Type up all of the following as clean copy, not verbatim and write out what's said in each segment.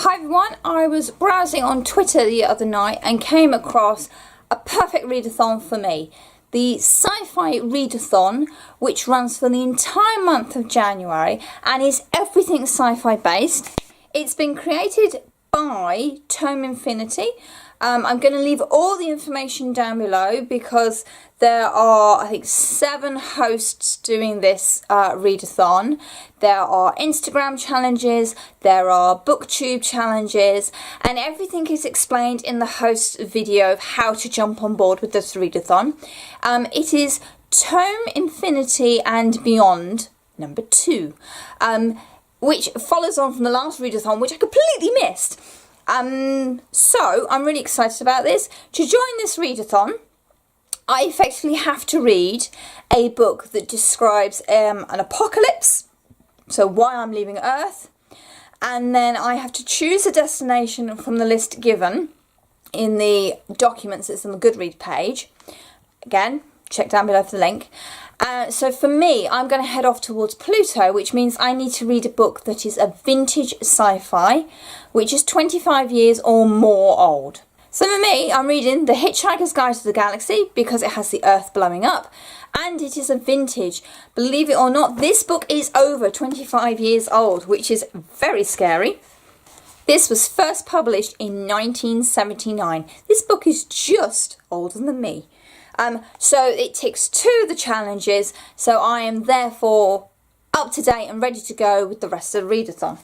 Hi everyone, I was browsing on Twitter the other night and came across a perfect readathon for me. The Sci-Fi Readathon, which runs for the entire month of January and is everything sci-fi based. It's been created by Tome Infinity. I'm going to leave all the information down below because there are, I think, 7 hosts doing this readathon. There are Instagram challenges, there are booktube challenges, and everything is explained in the host video of how to jump on board with this readathon. It is Tome Infinity and Beyond number 2, which follows on from the last readathon, which I completely missed. So I'm really excited about this. To join this readathon, I effectively have to read a book that describes an apocalypse, so why I'm leaving Earth, and then I have to choose a destination from the list given in the documents that's on the Goodreads page. Again, check down below for the link. So for me, I'm going to head off towards Pluto, which means I need to read a book that is a vintage sci-fi, which is 25 years or more old. So for me, I'm reading The Hitchhiker's Guide to the Galaxy because it has the Earth blowing up, and it is a vintage. Believe it or not, this book is over 25 years old, which is very scary. This was first published in 1979. This book is just older than me. So it ticks 2 of the challenges, so I am therefore up to date and ready to go with the rest of the readathon.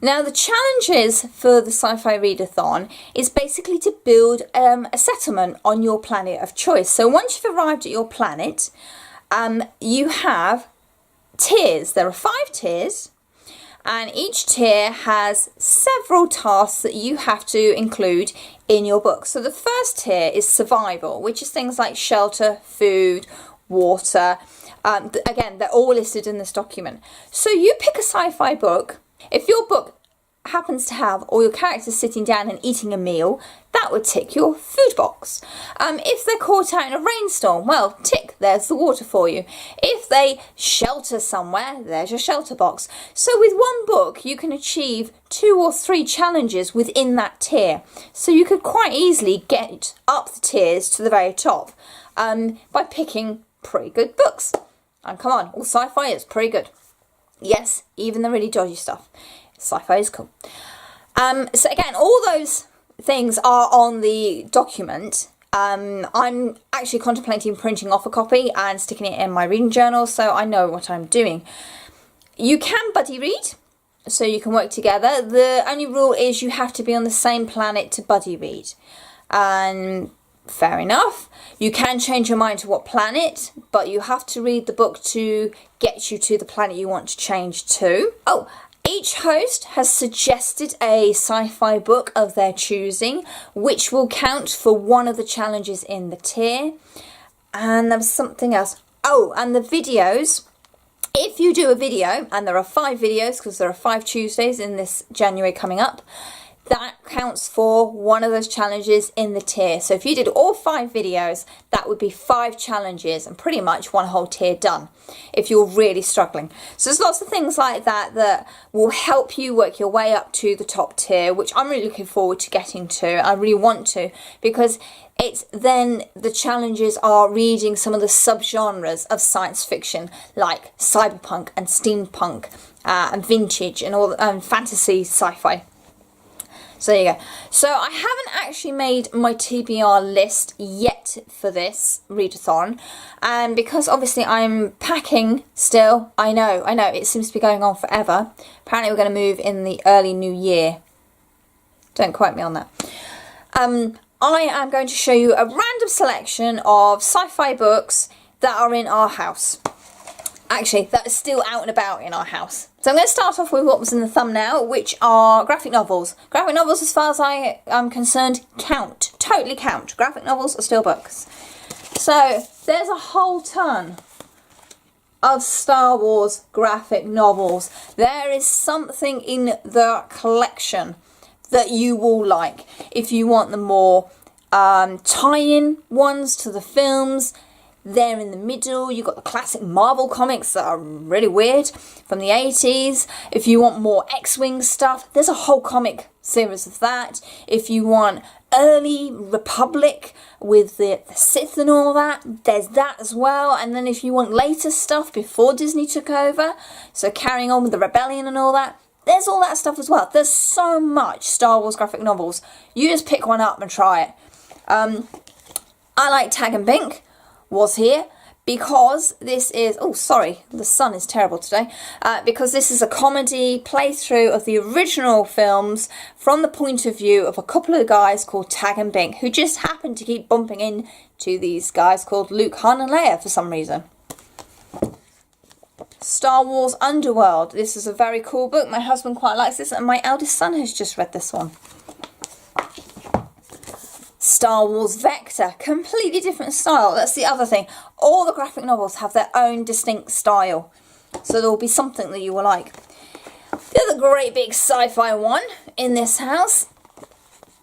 Now the challenges for the Sci-Fi Readathon is basically to build a settlement on your planet of choice. So once you've arrived at your planet, you have tiers. There are 5 tiers, and each tier has several tasks that you have to include in your book. So the first tier is survival, which is things like shelter, food, water. Again, they're all listed in this document. So you pick a sci-fi book. If your book happens to have all your characters sitting down and eating a meal, that would tick your food box. If they're caught out in a rainstorm, well, tick, there's the water for you. If they shelter somewhere, there's your shelter box. So with one book, you can achieve 2 or 3 challenges within that tier. So you could quite easily get up the tiers to the very top by picking pretty good books. And come on, all sci-fi is pretty good. Yes, even the really dodgy stuff. Sci-fi is cool. So again, all those things are on the document. I'm actually contemplating printing off a copy and sticking it in my reading journal so I know what I'm doing. You can buddy read, so you can work together. The only rule is you have to be on the same planet to buddy read. And fair enough. You can change your mind to what planet, but you have to read the book to get you to the planet you want to change to. Oh, each host has suggested a sci-fi book of their choosing, which will count for one of the challenges in the tier. And there was something else. Oh, and the videos. If you do a video, and there are 5 videos, because there are 5 Tuesdays in this January coming up, that counts for one of those challenges in the tier. So if you did all 5 videos, that would be 5 challenges and pretty much one whole tier done if you're really struggling. So there's lots of things like that that will help you work your way up to the top tier, which I'm really looking forward to getting to. I really want to, because it's then the challenges are reading some of the subgenres of science fiction like cyberpunk and steampunk and vintage and all fantasy sci-fi. So there you go. So I haven't actually made my TBR list yet for this readathon, and because obviously I'm packing still, I know, it seems to be going on forever. Apparently we're going to move in the early new year. Don't quote me on that. I am going to show you a random selection of sci-fi books that are in our house. Actually, that is still out and about in our house. So I'm going to start off with what was in the thumbnail, which are graphic novels. Graphic novels, as far as I am concerned, count. Totally count. Graphic novels are still books. So there's a whole ton of Star Wars graphic novels. There is something in the collection that you will like. If you want the more tie-in ones to the films, there in the middle. You've got the classic Marvel comics that are really weird from the 80s. If you want more X-Wing stuff, there's a whole comic series of that. If you want early Republic with the Sith and all that, there's that as well. And then if you want later stuff before Disney took over, so carrying on with the Rebellion and all that, there's all that stuff as well. There's so much Star Wars graphic novels. You just pick one up and try it. I like Tag and Bink was here because this is, oh sorry, the sun is terrible today, because this is a comedy playthrough of the original films from the point of view of a couple of guys called Tag and Bink, who just happen to keep bumping into these guys called Luke, Han and Leia for some reason. Star Wars Underworld. This is a very cool book. My husband quite likes this, and my eldest son has just read this one. Star Wars Vector, completely different style. That's the other thing. All the graphic novels have their own distinct style, so there will be something that you will like. The other great big sci-fi one in this house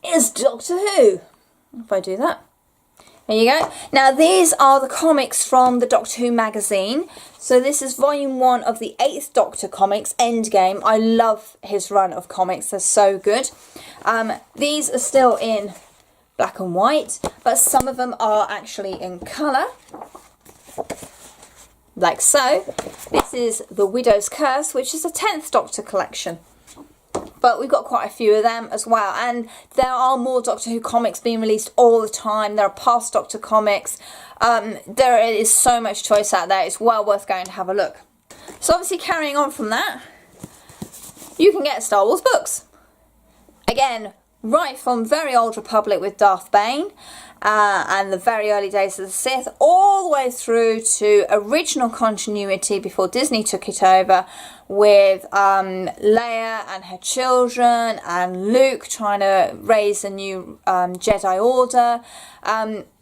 is Doctor Who. If I do that, there you go. Now these are the comics from the Doctor Who magazine. So this is volume 1 of the 8th Doctor comics, Endgame. I love his run of comics, they're so good. These are still in black and white, but some of them are actually in colour, like so. This is The Widow's Curse, which is a 10th Doctor collection, but we've got quite a few of them as well, and there are more Doctor Who comics being released all the time. There are past Doctor comics. There is so much choice out there. It's well worth going to have a look. So obviously, carrying on from that, you can get Star Wars books. Again, right from very old Republic with Darth Bane and the very early days of the Sith, all the way through to original continuity before Disney took it over, with Leia and her children and Luke trying to raise a new Jedi Order.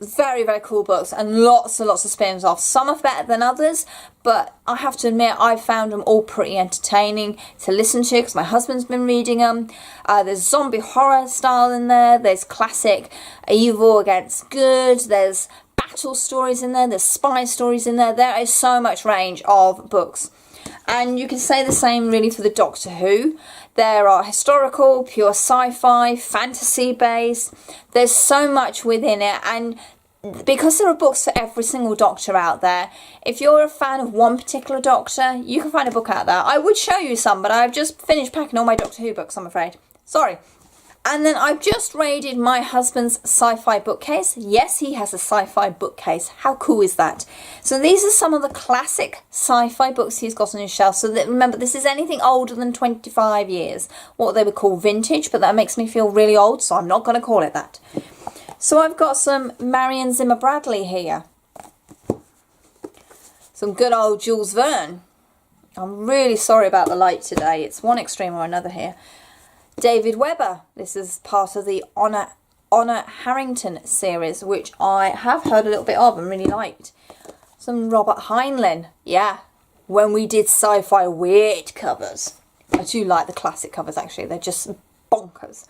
Very, very cool books, and lots and lots of spin offs. Some are better than others, but I have to admit I found them all pretty entertaining to listen to because my husband's been reading them. There's zombie horror style in there, there's classic evil against good, there's battle stories in there, there's spy stories in there. There is so much range of books. And you can say the same really for the Doctor Who. There are historical, pure sci-fi, fantasy based. There's so much within it, and because there are books for every single Doctor out there, if you're a fan of one particular Doctor, you can find a book out there. I would show you some, but I've just finished packing all my Doctor Who books, I'm afraid. Sorry. And then I've just raided my husband's sci-fi bookcase. Yes, he has a sci-fi bookcase. How cool is that? So these are some of the classic sci-fi books he's got on his shelf. So that, remember, this is anything older than 25 years. What they would call vintage, but that makes me feel really old, so I'm not going to call it that. So I've got some Marion Zimmer Bradley here. Some good old Jules Verne. I'm really sorry about the light today. It's one extreme or another here. David Webber. This is part of the Honor Harrington series, which I have heard a little bit of and really liked. Some Robert Heinlein. Yeah, when we did sci-fi weird covers. I do like the classic covers, actually. They're just bonkers.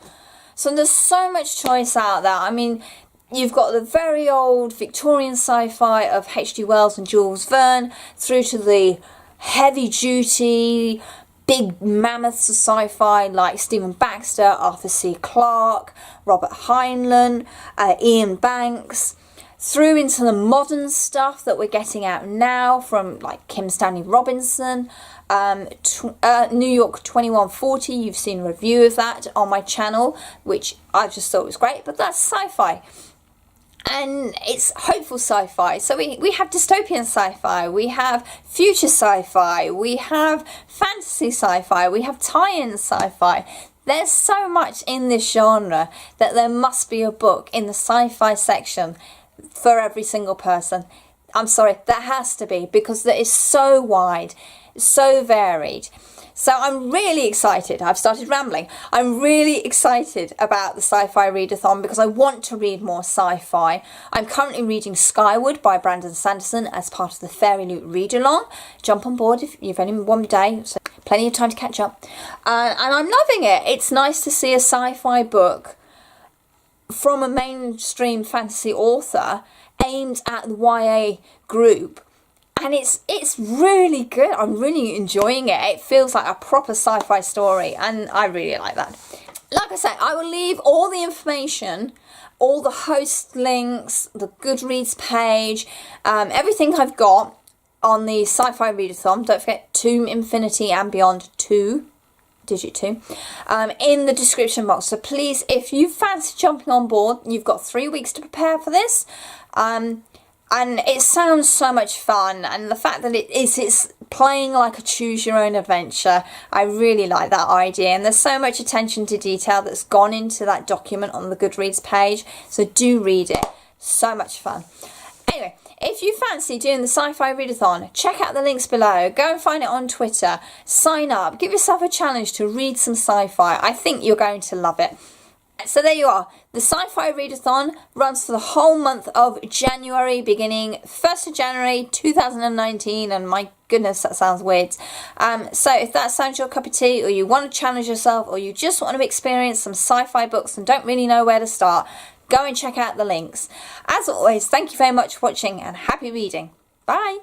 So there's so much choice out there. I mean, you've got the very old Victorian sci-fi of H.G. Wells and Jules Verne, through to the heavy-duty big mammoths of sci-fi like Stephen Baxter, Arthur C. Clarke, Robert Heinlein, Ian Banks, through into the modern stuff that we're getting out now from like Kim Stanley Robinson, New York 2140. You've seen a review of that on my channel, which I just thought was great, but that's sci-fi. And it's hopeful sci-fi. So we have dystopian sci-fi, we have future sci-fi, we have fantasy sci-fi, we have tie-in sci-fi. There's so much in this genre that there must be a book in the sci-fi section for every single person. I'm sorry, there has to be, because it is so wide, so varied. So I'm really excited. I've started rambling. I'm really excited about the Sci-Fi Readathon because I want to read more sci-fi. I'm currently reading Skyward by Brandon Sanderson as part of the Fairy Loot Read-Along. Jump on board if you've only one day, so plenty of time to catch up. And I'm loving it. It's nice to see a sci-fi book from a mainstream fantasy author aimed at the YA group. And it's really good. I'm really enjoying it. It feels like a proper sci-fi story, and I really like that. Like I say, I will leave all the information, all the host links, the Goodreads page, everything I've got on the Sci-Fi Readathon. Don't forget Tome Infinity and Beyond 2, digit 2, in the description box. So please, if you fancy jumping on board, you've got 3 weeks to prepare for this. And it sounds so much fun, and the fact that it's playing like a choose your own adventure, I really like that idea, and there's so much attention to detail that's gone into that document on the Goodreads page, so do read it. So much fun. Anyway, if you fancy doing the Sci-Fi Readathon, check out the links below, go and find it on Twitter, sign up, give yourself a challenge to read some sci-fi. I think you're going to love it. So there you are. The Sci-Fi Readathon runs for the whole month of January, beginning 1st of January 2019, and my goodness, that sounds weird. So if that sounds your cup of tea, or you want to challenge yourself, or you just want to experience some sci-fi books and don't really know where to start, go and check out the links. As always, thank you very much for watching, and happy reading. Bye!